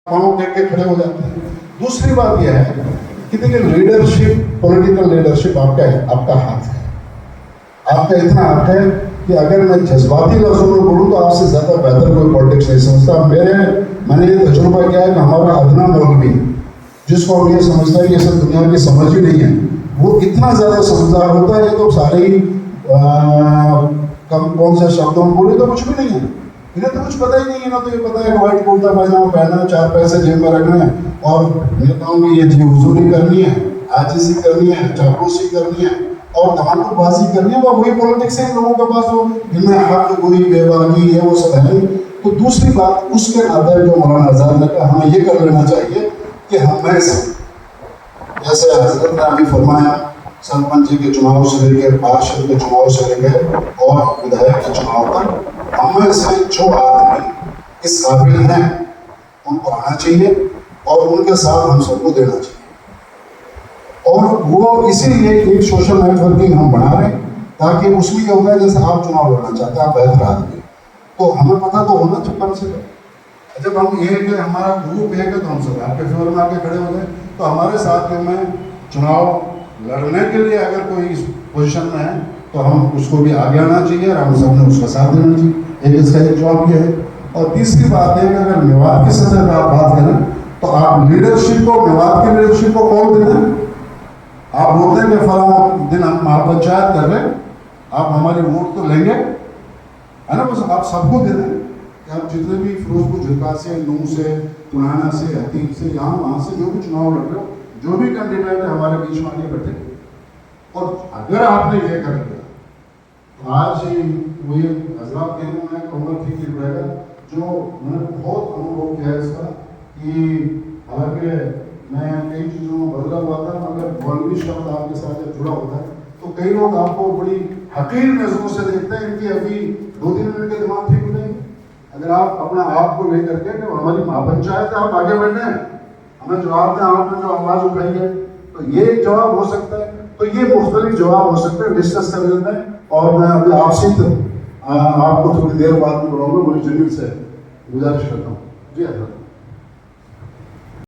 पाँव टेक के खड़े हो जाते हैं। दूसरी बात यह है कि देखिए लीडरशिप, पॉलिटिकल लीडरशिप आपका है, आपका हाथ है, आपका इतना हाथ है कि अगर मैं जज्बाती लफ्जों में बोलूँ तो आपसे ज़्यादा बेहतर कोई पॉलिटिक्स नहीं समझता। मैंने ये तजुर्बा किया है कि हमारा अदना मौलवी जिसको हम ये समझता है कि ये सब दुनिया की समझ ही नहीं है, वो इतना ज़्यादा समझदार होता है। ये तो सारे ही कौन से शब्दों में बोले तो कुछ भी नहीं है, इन्हें तो कुछ पता ही नहीं है ना। तो ये पता है कि व्हाइट कुर्ता पायजामा पहनना, 4 पैसे जेब में रखना है और नेताओं की ये हुजूरी करनी है, आजिज़ी करनी है, चापलूसी करनी है और धमाकेबाजी करनी है। वही पॉलिटिक्स है लोगों के पास, वो जिनमें हक गोई बेबानी है वो सब है। तो दूसरी बात उसके नाते जो मौलाना आज़ाद ने कहा हमें ये कर लेना चाहिए कि हमें जैसे हजरत ने अभी फरमाया सरपंच जी के चुनाव से लेकर पार्षद के चुनाव से लेकर और विधायक के चुनाव तक हमें से जो आदमी इस काबिल हैं उनको आना चाहिए और उनके साथ हम सबको देना चाहिए। और वो इसीलिए एक सोशल नेटवर्किंग हम बना रहे हैं ताकि उसमें ये होगा जैसे आप चुनाव लड़ना चाहते हैं, आप बेहतर आदमी तो हमें पता तो होना चाहिए कम से कम। जब हम ये कि हमारा ग्रुप है कि तो हम सब आपके फेवर में आके खड़े हो जाए, तो हमारे साथ में चुनाव लड़ने के लिए अगर कोई इस पोजीशन में है तो हम उसको भी आगे आना चाहिए और हम सब ने उसका साथ देना चाहिए। एक इसका एक जवाब ये है। और तीसरी बात है कि अगर मेवात की सतह पर आप बात करें तो आप लीडरशिप को, मेवात की लीडरशिप को कौन देना है? आप बोलते हैं कि फलां दिन हम महापंचायत कर रहे हैं, आप हमारे वोट तो लेंगे, है ना? बस आप सबको दे दें कि आप जितने भी फिरोजपुर झुरका से, नूह से, पुराना से, हतीम से, यहाँ वहाँ से जो भी चुनाव लड़ रहे हो, जो भी कैंडिडेट है हमारे बीच में आगे बैठे। और अगर आपने ये कर लिया तो आज वही हजरात कहने में कहूँगा ठीक रहेगा। जो मैंने बहुत अनुभव किया है इसका कि हालांकि मैं कई चीज़ों में बदला हुआ था, मगर मौलवी शब्द आपके साथ जब जुड़ा होता है तो कई लोग आपको बड़ी हकीर नजरों से देखते हैं। इनकी अभी 2-3 मिनट के दिमाग ठीक नहीं। अगर आप अपना आप को लेकर के हमारी महापंचायत है, आप आगे बढ़ने हैं, हमें जवाब दें, आपने जो आवाज़ उठाई है तो ये एक जवाब हो सकता है। तो ये मुख्तलिफ जवाब हो सकते हैं, डिस्कस कर लेते हैं। और मैं अभी आपसे आपको थोड़ी देर बाद में बुलाऊंगा, मुझे जमीन से गुजारिश करता हूँ। जी हाँ।